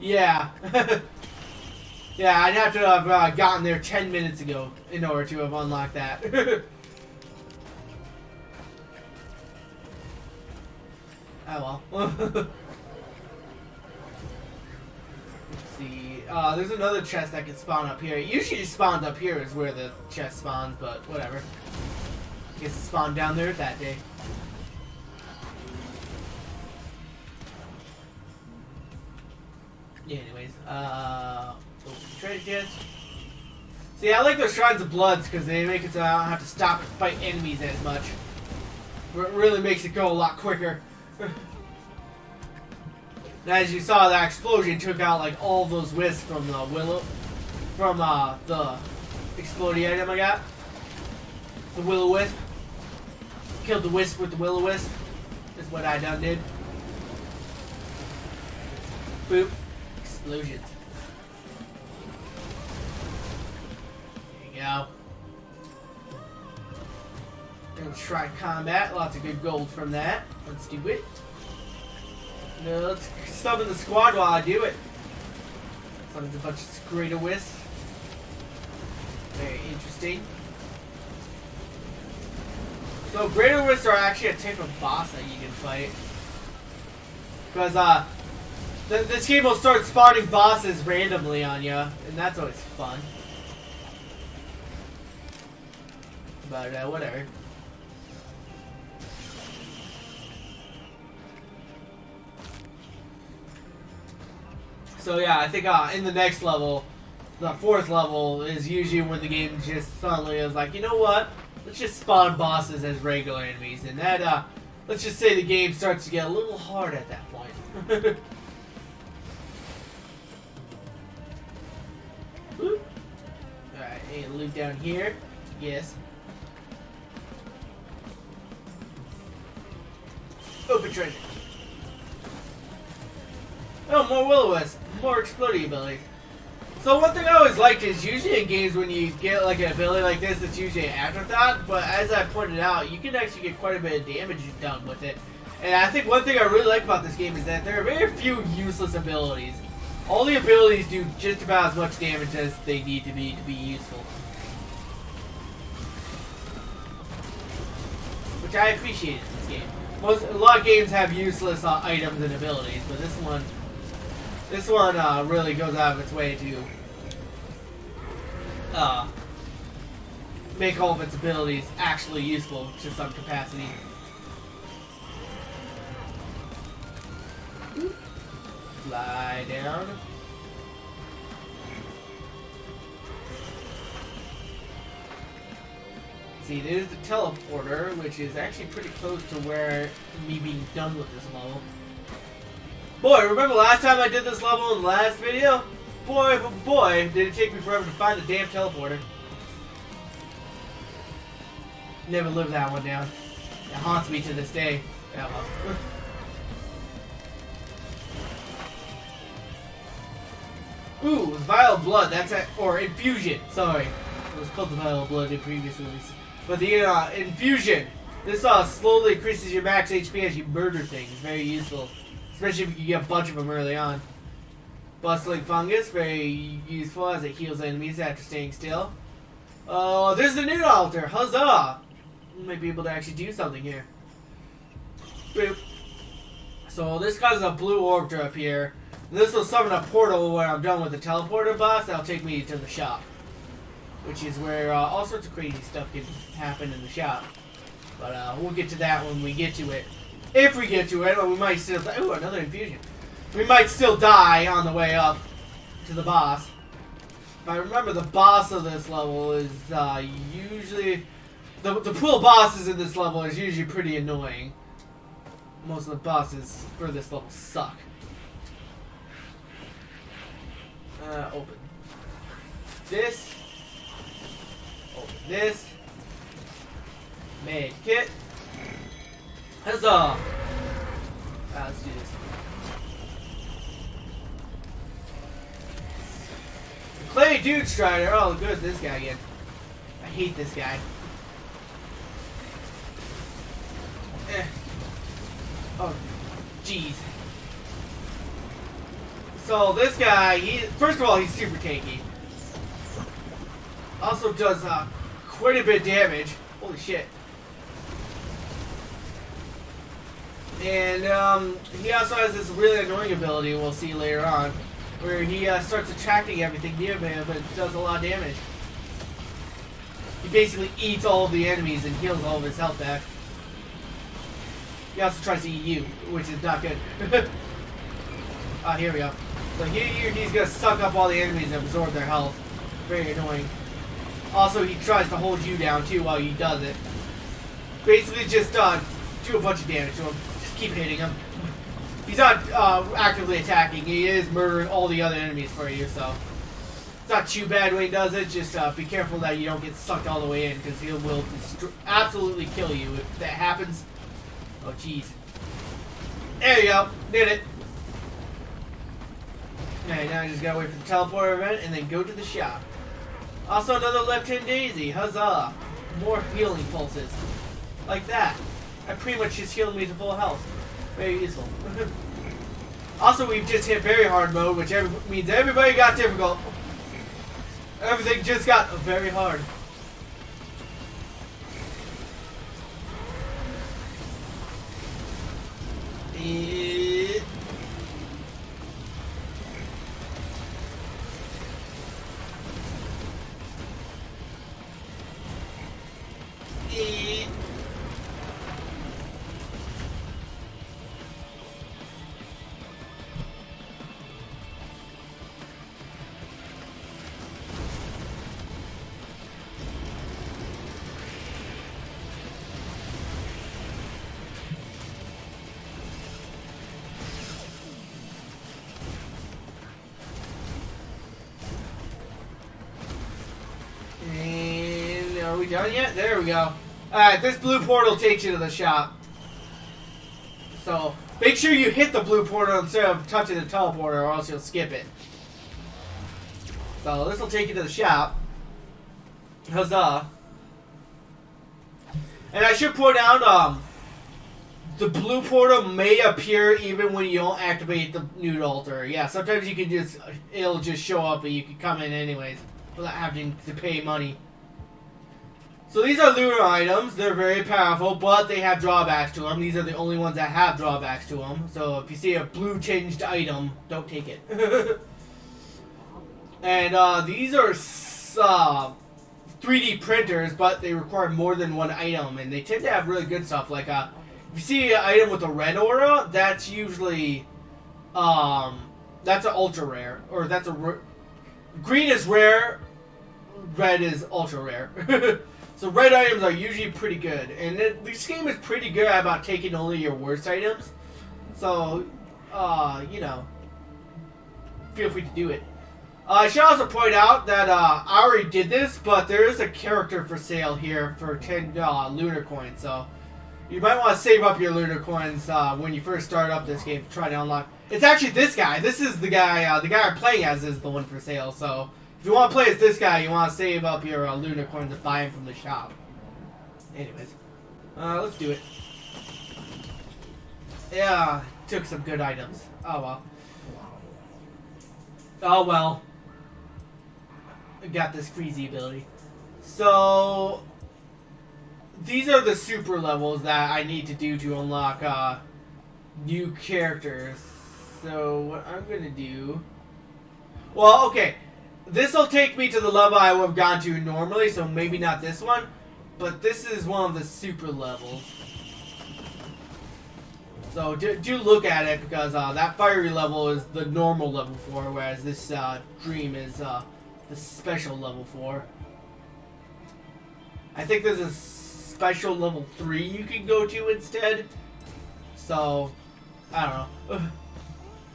Yeah. Yeah, I'd have to have gotten there 10 minutes ago in order to have unlocked that. Oh well. Let's see. There's another chest that can spawn up here. It usually spawns up here is where the chest spawns, but whatever. I guess it spawned down there that day. Yeah, anyways. Open treasure chest. See, I like those Shrines of Bloods because they make it so I don't have to stop and fight enemies as much. It really makes it go a lot quicker. As you saw, that explosion took out like all those wisps from the the exploding item I got. The Will-O-Wisp. Killed the wisp with the Will-O-Wisp. Is what I done did. Boop. Explosions. There you go. Let's try combat. Lots of good gold from that. Let's do it. No, let's summon the squad while I do it. Summons a bunch of Greater Wisps. Very interesting. So Greater Wisps are actually a type of boss that you can fight. Because this game will start spawning bosses randomly on you, and that's always fun. But whatever. So yeah, I think in the next level, the 4th level is usually when the game just suddenly is like, you know what? Let's just spawn bosses as regular enemies, and that let's just say the game starts to get a little hard at that point. Alright, any loot down here? Yes. Open treasure. Oh, more Will-O-Wisp. More exploding abilities. So one thing I always liked is usually in games when you get like an ability like this, it's usually an afterthought. But as I pointed out, you can actually get quite a bit of damage done with it. And I think one thing I really like about this game is that there are very few useless abilities. All the abilities do just about as much damage as they need to be useful. Which I appreciate in this game. A lot of games have useless items and abilities, but this one really goes out of its way to make all of its abilities actually useful to some capacity. Fly down. See, there's the teleporter, which is actually pretty close to where me being done with this level. Boy, remember last time I did this level in the last video? Boy, oh boy, did it take me forever to find the damn teleporter. Never lived that one down. It haunts me to this day. Yeah, well. Ooh, Vial of Blood. That's a, or Infusion. Sorry, it was called the Vial of Blood in previous movies. But the Infusion. This slowly increases your max HP as you murder things. Very useful, especially if you get a bunch of them early on. Bustling Fungus, very useful as it heals enemies after staying still. Oh, there's the Nood Altar. Huzzah! We might be able to actually do something here. Boop. So this causes a blue orb to appear. This will summon a portal when I'm done with the teleporter boss. That'll take me to the shop, which is where all sorts of crazy stuff can happen in the shop. But we'll get to that when we get to it. If we get to it, we might still... Ooh, another infusion. We might still die on the way up to the boss. But remember, the boss of this level is usually... The pool bosses in this level is usually pretty annoying. Most of the bosses for this level suck. Open this. Open this. Med kit. Huzzah! Let's do this. Clay Dude Strider. Oh, good. This guy again. I hate this guy. Oh, jeez. So this guy, first of all, he's super tanky. Also does quite a bit of damage. Holy shit. And he also has this really annoying ability we'll see later on, where he starts attracting everything near him, but does a lot of damage. He basically eats all of the enemies and heals all of his health back. He also tries to eat you, which is not good. Here we go. So he's gonna suck up all the enemies and absorb their health. Very annoying. Also, he tries to hold you down too while he does it. Basically, just do a bunch of damage to him. Just keep hitting him. He's not actively attacking. He is murdering all the other enemies for you, so it's not too bad when he does it. Just be careful that you don't get sucked all the way in, because he will absolutely kill you if that happens. Oh, jeez. There you go. Did it. Okay, now I just gotta wait for the teleporter event and then go to the shop. Also, another left-hand daisy. Huzzah. More healing pulses. Like that. That pretty much just healed me to full health. Very useful. Also, we've just hit very hard mode, which means everybody got difficult. Everything just got very hard. Are we done yet? There we go. Alright, this blue portal takes you to the shop. So, make sure you hit the blue portal instead of touching the teleporter or else you'll skip it. So, this will take you to the shop. Huzzah. And I should point out, the blue portal may appear even when you don't activate the Nood Altar. Yeah, sometimes you can just, it'll just show up and you can come in anyways without having to pay money. So these are lunar items. They're very powerful, but they have drawbacks to them. These are the only ones that have drawbacks to them. So if you see a blue tinged item, don't take it. And these are 3D printers, but they require more than one item, and they tend to have really good stuff. Like if you see an item with a red aura, that's usually that's an ultra rare, or that's a green is rare, red is ultra rare. So red items are usually pretty good, and this game is pretty good about taking only your worst items. So, you know, feel free to do it. I should also point out that I already did this, but there is a character for sale here for 10 lunar coins. So you might want to save up your lunar coins when you first start up this game to try to unlock. It's actually this guy. This is the guy. The guy I'm playing as is the one for sale. So if you want to play as this guy, you want to save up your lunar coins and buy him from the shop. Anyways, let's do it. Yeah, took some good items. Oh well. Oh well. I got this freezy ability. So these are the super levels that I need to do to unlock new characters. So what I'm gonna do... Well, okay. This will take me to the level I would have gone to normally, so maybe not this one. But this is one of the super levels. So do look at it, because that fiery level is the normal level 4, whereas this dream is the special level 4. I think there's a special level 3 you can go to instead. So, I don't know.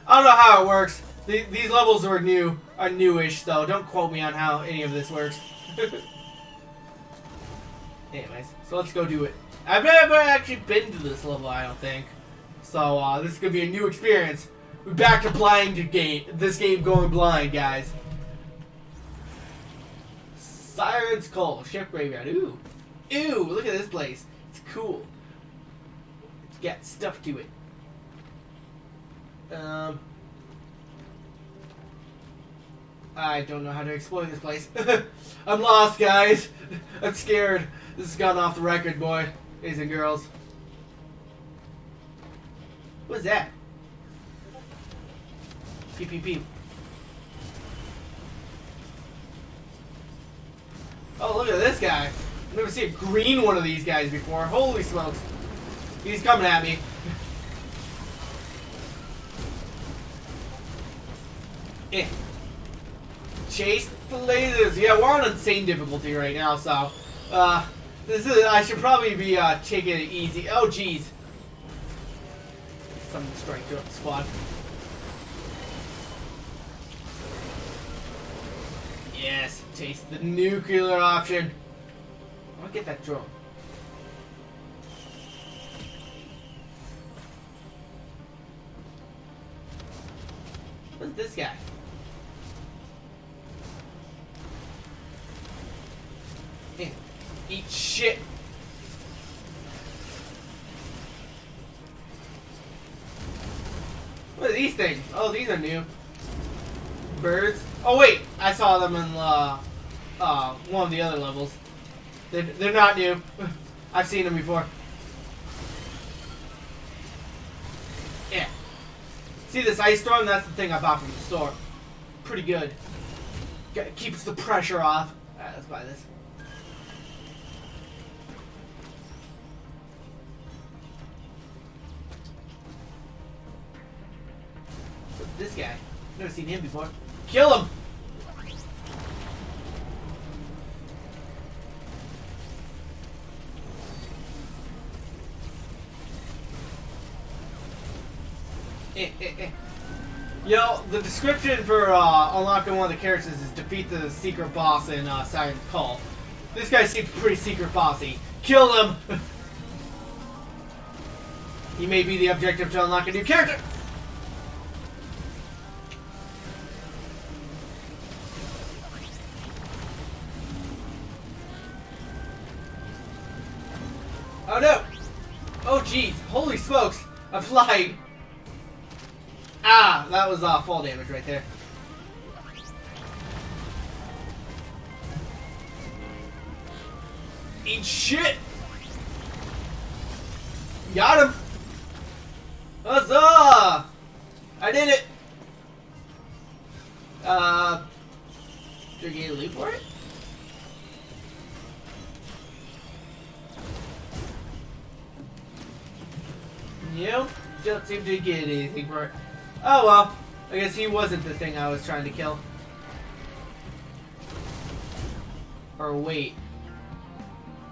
I don't know how it works. These levels are newish, so don't quote me on how any of this works. Anyways, so let's go do it. I've never actually been to this level, I don't think. So, this is going to be a new experience. We're back to this game going blind, guys. Siren's Call, Ship Graveyard. Ooh. Ew, look at this place. It's cool. It's got stuff to it. I don't know how to explore this place. I'm lost, guys. I'm scared. This has gone off the record, boys and girls. What's that? Pew pew pew. Oh, look at this guy. I've never seen a green one of these guys before. Holy smokes. He's coming at me. Eh. Chase the lasers. Yeah, we're on insane difficulty right now, so I should probably be taking it easy. Oh jeez. Someone strike through the squad. Yes, taste the nuclear option. I want to get that drone. What's this guy? Hey, eat shit. What are these things? Oh, these are new. Birds. Oh wait, I saw them in one of the other levels. They're not new. I've seen them before. Yeah. See this ice storm? That's the thing I bought from the store. Pretty good. Keeps the pressure off. Alright, let's buy this. What's this guy? Never seen him before. Kill him! Yo, the description for unlocking one of the characters is defeat the secret boss in Siren's Call. This guy seems pretty secret bossy. Kill him! He may be the objective to unlock a new character! Oh no! Oh jeez, holy smokes! I'm flying! Ah, that was fall damage right there. Eat shit! Got him! Huzzah! I did it! Do I get a loot for it? Nope, don't seem to get anything for it. Oh well, I guess he wasn't the thing I was trying to kill. Or wait,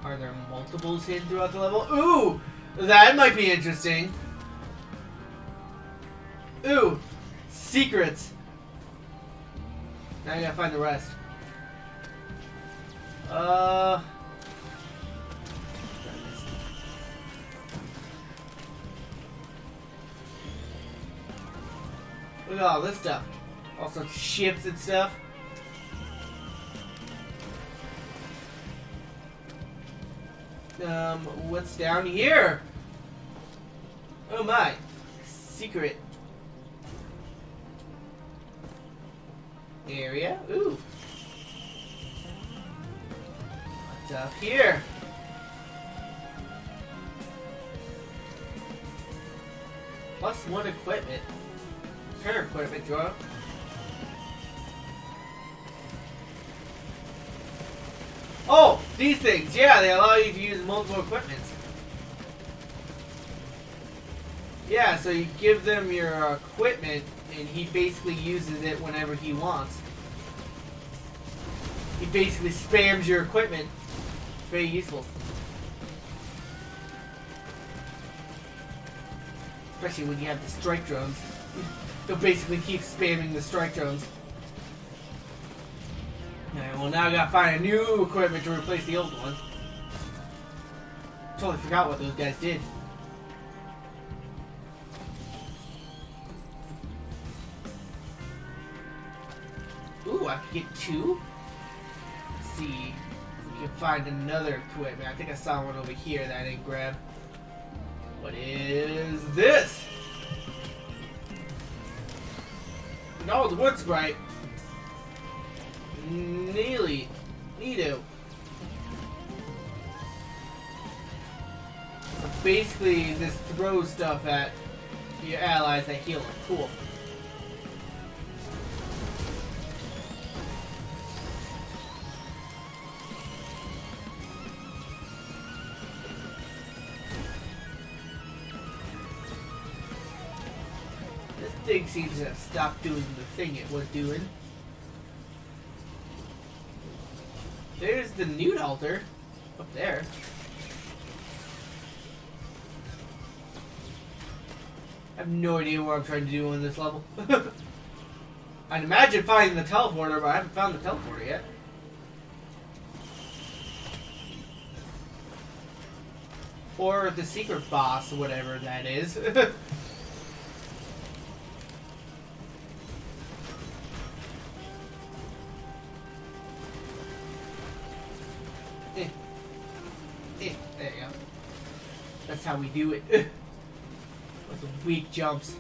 are there multiples hidden throughout the level? Ooh, that might be interesting. Ooh, secrets. Now I gotta find the rest. Look at all this stuff. All sorts of ships and stuff. What's down here? Oh my. Secret area. Ooh. What's up here? +1 equipment. Turn equipment drawer. Oh, these things. Yeah, they allow you to use multiple equipments. Yeah, so you give them your equipment, and he basically uses it whenever he wants. He basically spams your equipment. It's very useful. Especially when you have the strike drones. They'll basically keep spamming the strike drones. Alright, well now I gotta find a new equipment to replace the old one. Totally forgot what those guys did. Ooh, I could get 2? Let's see if we can find another equipment. I think I saw one over here that I didn't grab. What is this? No, the wood sprite. Neely. Neato. So basically, this throws stuff at your allies that heal them. Cool. This thing seems to have stopped doing the thing it was doing. There's the nude altar up there. I have no idea what I'm trying to do on this level. I'd imagine finding the teleporter, but I haven't found the teleporter yet. Or the secret boss, whatever that is. There you go. That's how we do it. With the weak jumps.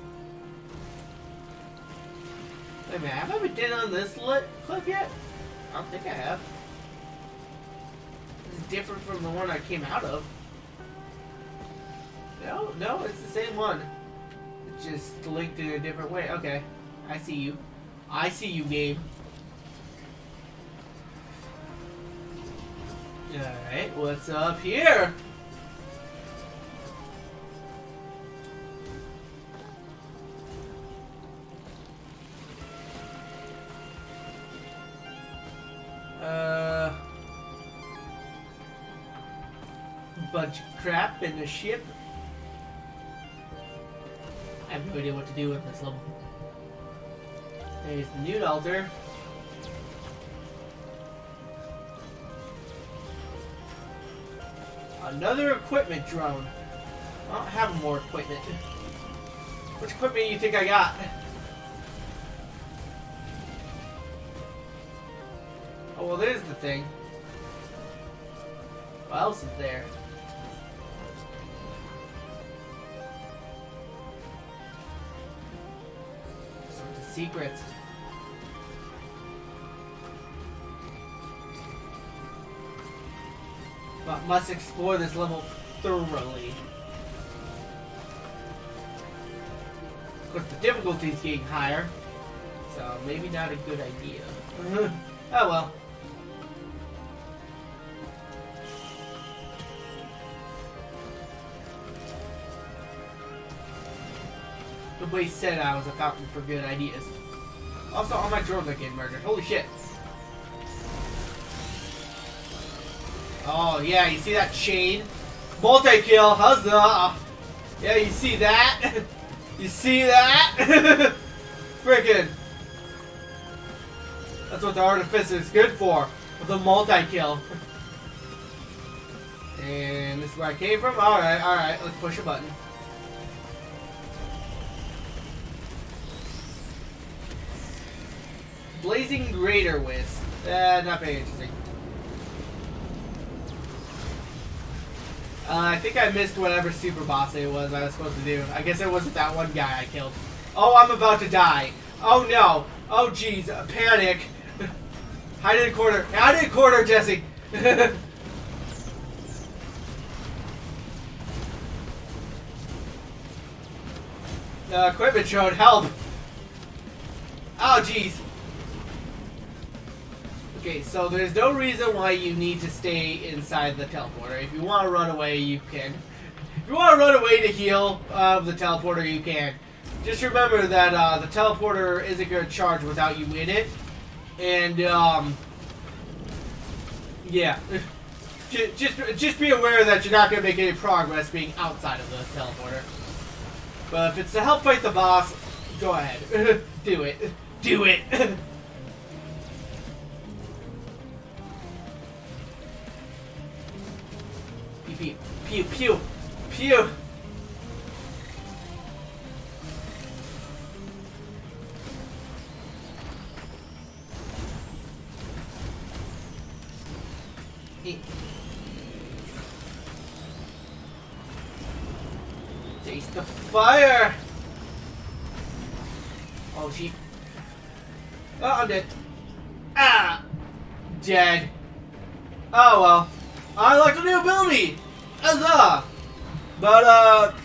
Wait a minute, have I been on this cliff yet? I don't think I have. This is different from the one I came out of. No, it's the same one. It's just linked in a different way. Okay, I see you. I see you, game. Alright, what's up here? Bunch of crap in the ship. I have no idea what to do with this level. There's the nude altar. Another equipment drone. I don't have more equipment. Which equipment do you think I got? Oh, well, there's the thing. What else is there? Sorts of secrets. But must explore this level thoroughly. Of course, the difficulty's getting higher, so maybe not a good idea. Oh well. Nobody said I was a fountain for good ideas. Also, all my drones are getting murdered. Holy shit. Oh, yeah, you see that chain? Multi-kill, huzzah! Yeah, you see that? You see that? Frickin'. That's what the Artificer is good for. With a multi-kill. And this is where I came from? Alright, let's push a button. Blazing Greater Wisp. Not very interesting. I think I missed whatever super boss it was I was supposed to do. I guess it wasn't that one guy I killed. Oh, I'm about to die. Oh no. Oh jeez. Panic. Hide in a corner. Hide in a corner, Jesse. Equipment showed. Help. Oh jeez. Okay, so there's no reason why you need to stay inside the teleporter. If you want to run away, you can. If you want to run away to heal the teleporter, you can. Just remember that the teleporter isn't going to charge without you in it. And, yeah. just be aware that you're not going to make any progress being outside of the teleporter. But if it's to help fight the boss, go ahead. Do it. Do it. Pew, pew, pew, pew. Taste the fire. Oh, she. Oh, I'm dead. Ah, dead. Oh well. I unlocked a new ability. Huzzah! But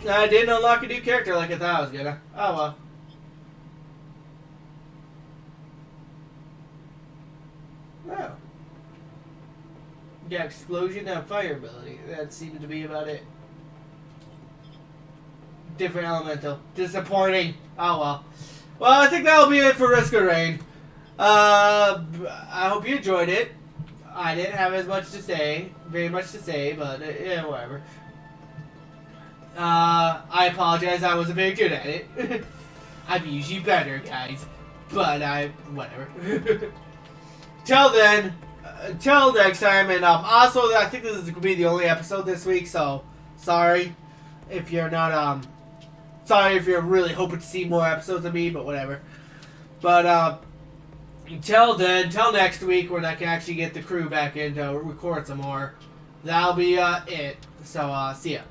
I didn't unlock a new character like I thought I was gonna. Oh well. Oh. Yeah, explosion and fire ability. That seemed to be about it. Different elemental. Disappointing. Oh well. Well, I think that'll be it for Risk of Rain. I hope you enjoyed it. I didn't have as much to say, very much to say, but yeah, whatever. I apologize, I wasn't very good at it. I'm usually better, guys, but whatever. Till then, till next time, and also, I think this is going to be the only episode this week, so sorry if you're not, sorry if you're really hoping to see more episodes of me, but whatever. But, until then, till next week when I can actually get the crew back in to record some more, that'll be it. So, see ya.